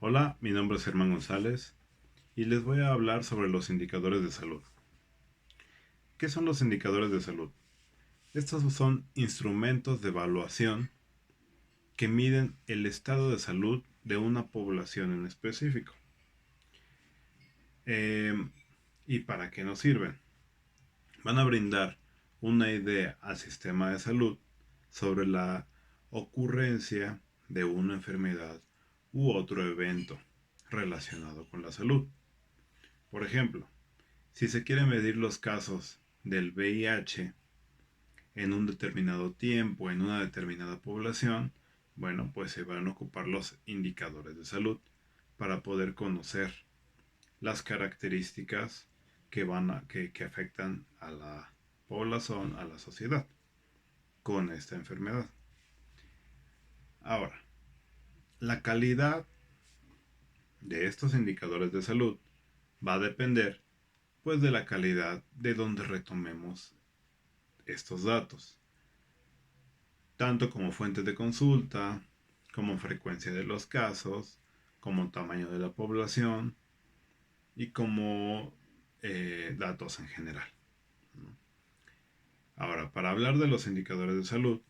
Hola, mi nombre es Germán González y les voy a hablar sobre los indicadores de salud. ¿Qué son los indicadores de salud? Estos son instrumentos de evaluación que miden el estado de salud de una población en específico. Eh, ¿Y para qué nos sirven? Van a brindar una idea al sistema de salud sobre la ocurrencia de una enfermedad u otro evento relacionado con la salud. Por ejemplo, si se quieren medir los casos del VIH en un determinado tiempo, en una determinada población, bueno, pues se van a ocupar los indicadores de salud para poder conocer las características que afectan a la población, a la sociedad con esta enfermedad. Ahora, la calidad de estos indicadores de salud va a depender pues de la calidad de donde retomemos estos datos, tanto como fuentes de consulta, como frecuencia de los casos, como tamaño de la población y como datos en general. Ahora, para hablar de los indicadores de salud,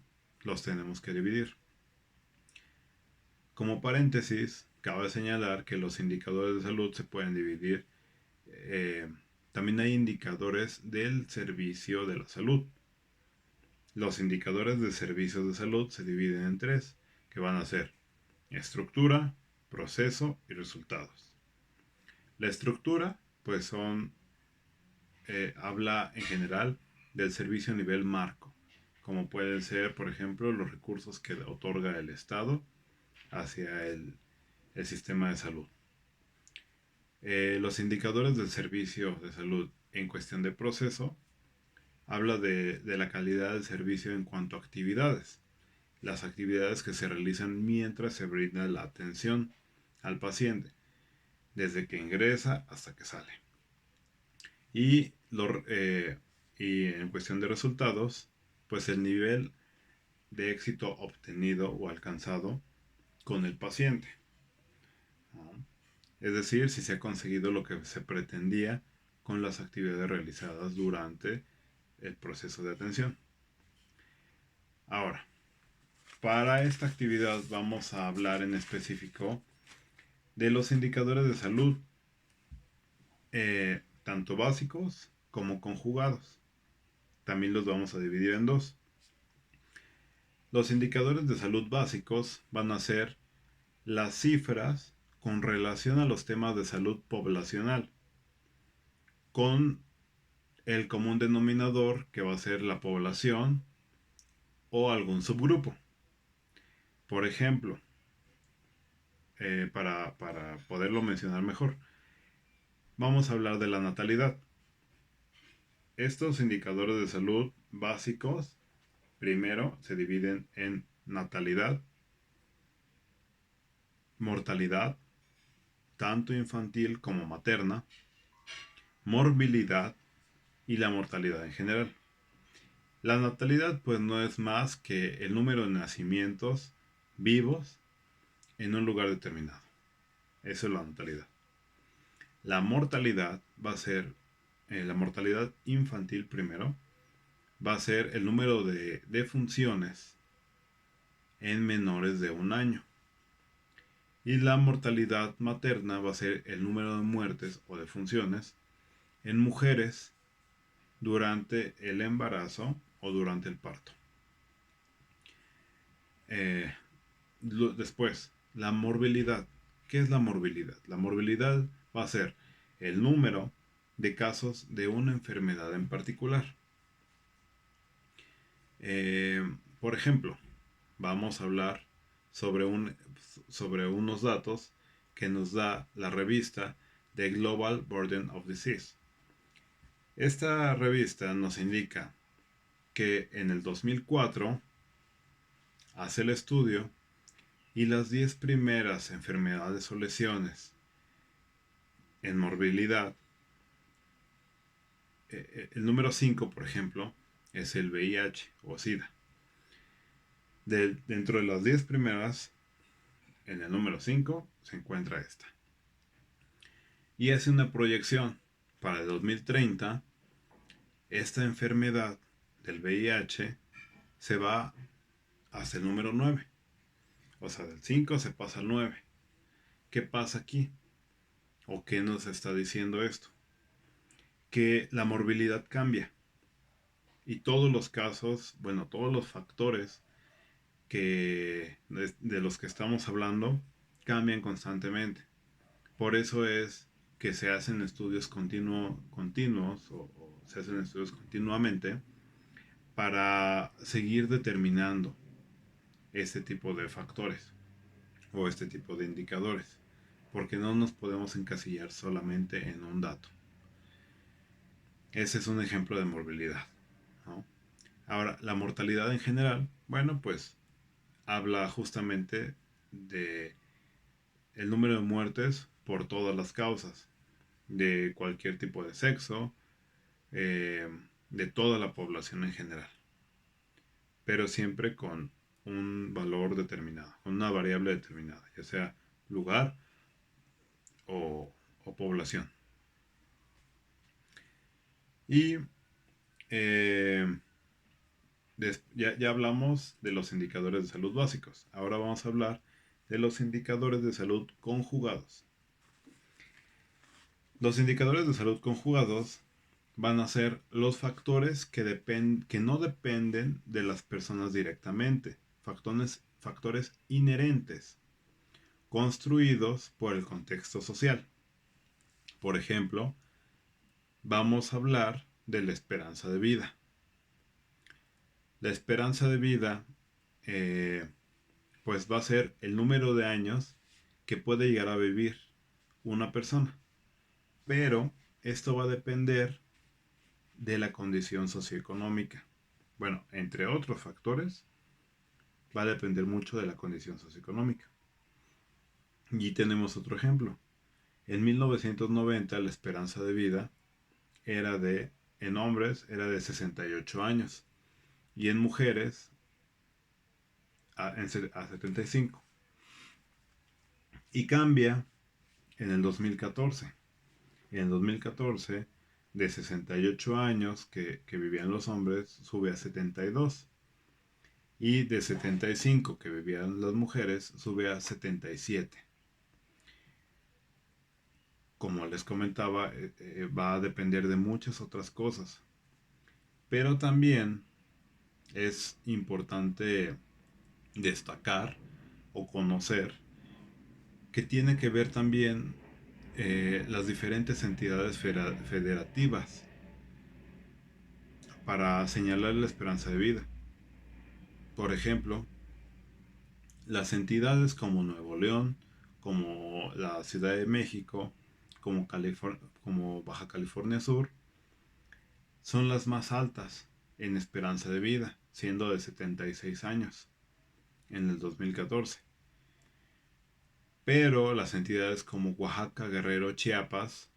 los tenemos que dividir. Como paréntesis, cabe señalar que los indicadores de salud se pueden dividir. eh, También hay indicadores del servicio de la salud. Los indicadores de servicios de salud se dividen en tres, que van a ser estructura, proceso y resultados. La estructura, pues habla en general del servicio a nivel marco, como pueden ser, por ejemplo, los recursos que otorga el Estado hacia el sistema de salud. Los indicadores del servicio de salud en cuestión de proceso habla de la calidad del servicio en cuanto a actividades, las actividades que se realizan mientras se brinda la atención al paciente, desde que ingresa hasta que sale. Y, y en cuestión de resultados, pues el nivel de éxito obtenido o alcanzado con el paciente, ¿no? Es decir, si se ha conseguido lo que se pretendía con las actividades realizadas durante el proceso de atención. Ahora, para esta actividad vamos a hablar en específico de los indicadores de salud, tanto básicos como conjugados. También los vamos a dividir en dos. Los indicadores de salud básicos van a ser las cifras con relación a los temas de salud poblacional, con el común denominador que va a ser la población o algún subgrupo. Por ejemplo, para poderlo mencionar mejor, vamos a hablar de la natalidad. Estos indicadores de salud básicos, primero, se dividen en natalidad, mortalidad, tanto infantil como materna, morbilidad y la mortalidad en general. La natalidad pues no es más que el número de nacimientos vivos en un lugar determinado. Eso es la natalidad. La mortalidad va a ser, la mortalidad infantil primero, va a ser el número de defunciones en menores de un año. Y la mortalidad materna va a ser el número de muertes o defunciones en mujeres durante el embarazo o durante el parto. Eh, Después, la morbilidad. ¿Qué es la morbilidad? La morbilidad va a ser el número de casos de una enfermedad en particular. Por ejemplo, vamos a hablar sobre, sobre unos datos que nos da la revista The Global Burden of Disease. Esta revista nos indica que en el 2004 hace el estudio y las 10 primeras enfermedades o lesiones en morbilidad, el número 5, por ejemplo, es el VIH o SIDA. Dentro de las 10 primeras, en el número 5 se encuentra esta. Y hace una proyección para el 2030. Esta enfermedad del VIH se va hasta el número 9. O sea, del 5 se pasa al 9. ¿Qué pasa aquí? ¿O qué nos está diciendo esto? Que la morbilidad cambia. Y todos los casos, bueno, todos los factores de los que estamos hablando cambian constantemente. Por eso es que se hacen estudios continuos o se hacen estudios continuamente para seguir determinando este tipo de factores o este tipo de indicadores, porque no nos podemos encasillar solamente en un dato. Ese es un ejemplo de morbilidad, ¿no? Ahora, la mortalidad en general, bueno, pues habla justamente de el número de muertes por todas las causas, de cualquier tipo de sexo, eh, de toda la población en general, pero siempre con un valor determinado, con una variable determinada, ya sea lugar o población. Y ya hablamos de los indicadores de salud básicos. Ahora vamos a hablar de los indicadores de salud conjugados. Los indicadores de salud conjugados van a ser los factores que no dependen de las personas directamente, factores inherentes, construidos por el contexto social. Por ejemplo, vamos a hablar de la esperanza de vida. La esperanza de vida pues va a ser el número de años que puede llegar a vivir una persona. Pero esto va a depender de la condición socioeconómica. Bueno, entre otros factores, va a depender mucho de la condición socioeconómica. Y tenemos otro ejemplo. En 1990 la esperanza de vida en hombres era de 68 años y en mujeres a 75. Y cambia en el 2014. En el 2014, de 68 años que vivían los hombres, sube a 72. Y de 75 que vivían las mujeres, sube a 77. Como les comentaba, va a depender de muchas otras cosas. Pero también es importante destacar o conocer que tiene que ver también las diferentes entidades federativas para señalar la esperanza de vida. Por ejemplo, las entidades como Nuevo León, como la Ciudad de México, como Baja California Sur, son las más altas en esperanza de vida, siendo de 76 años en el 2014. Pero las entidades como Oaxaca, Guerrero, Chiapas,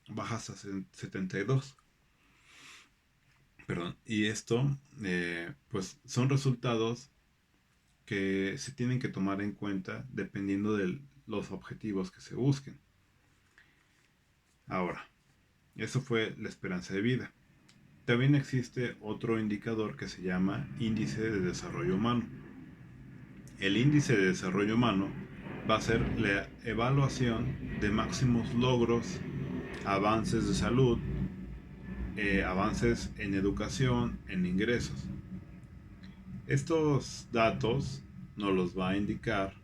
bajas a 72. Perdón. Y esto, pues, son resultados que se tienen que tomar en cuenta dependiendo de los objetivos que se busquen. Ahora, eso fue la esperanza de vida. También existe otro indicador que se llama índice de desarrollo humano. El índice de desarrollo humano va a ser la evaluación de máximos logros, avances de salud, avances en educación, en ingresos. Estos datos nos los va a indicar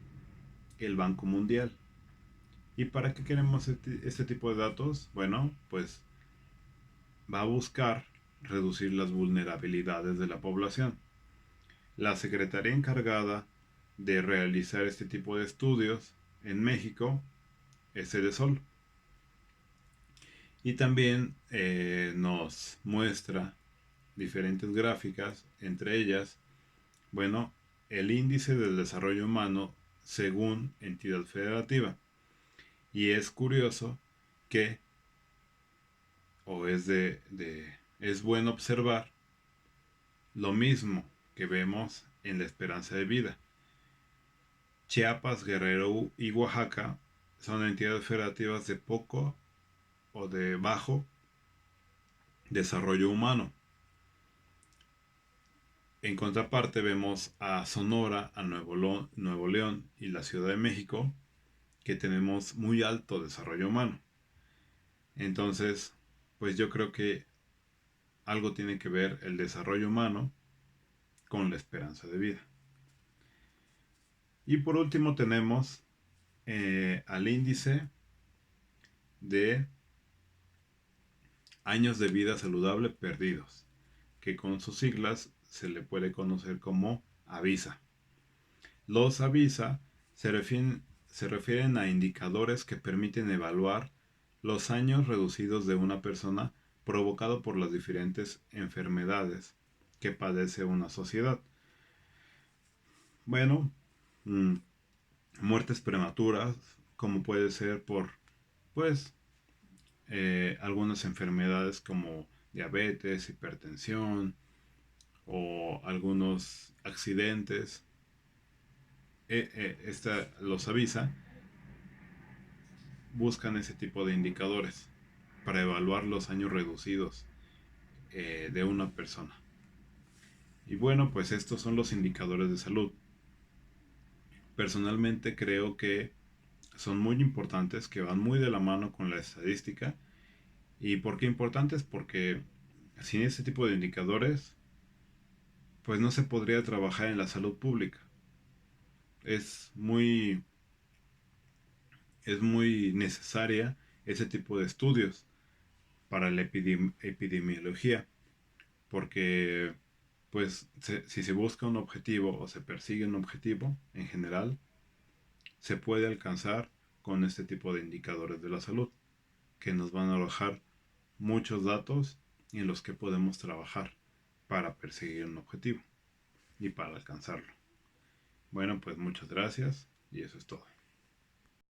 el Banco Mundial. ¿Y para qué queremos este tipo de datos? Bueno, pues va a buscar reducir las vulnerabilidades de la población. La secretaría encargada de realizar este tipo de estudios en México es Edesol. Y también nos muestra diferentes gráficas, entre ellas, bueno, el índice del desarrollo humano según entidad federativa. Y es curioso que, o es bueno observar lo mismo que vemos en la esperanza de vida. Chiapas, Guerrero y Oaxaca son entidades federativas de poco o de bajo desarrollo humano. En contraparte vemos a Sonora, a Nuevo León y la Ciudad de México, que tenemos muy alto desarrollo humano. Entonces, pues yo creo que algo tiene que ver el desarrollo humano con la esperanza de vida. Y por último tenemos al índice de años de vida saludable perdidos, que con sus siglas se le puede conocer como AVISA. Los AVISA se refieren a indicadores que permiten evaluar los años reducidos de una persona provocado por las diferentes enfermedades que padece una sociedad. Bueno, muertes prematuras, como puede ser por, pues, algunas enfermedades como diabetes, hipertensión o algunos accidentes. Los avisa, buscan ese tipo de indicadores para evaluar los años reducidos de una persona. Y bueno, pues estos son los indicadores de salud. Personalmente creo que son muy importantes, que van muy de la mano con la estadística. ¿Y por qué importantes? Porque sin este tipo de indicadores, pues no se podría trabajar en la salud pública. Es muy, es muy necesaria ese tipo de estudios para la epidemiología, porque pues si se busca un objetivo o se persigue un objetivo en general, se puede alcanzar con este tipo de indicadores de la salud, que nos van a arrojar muchos datos en los que podemos trabajar para perseguir un objetivo y para alcanzarlo. Bueno, pues muchas gracias y eso es todo.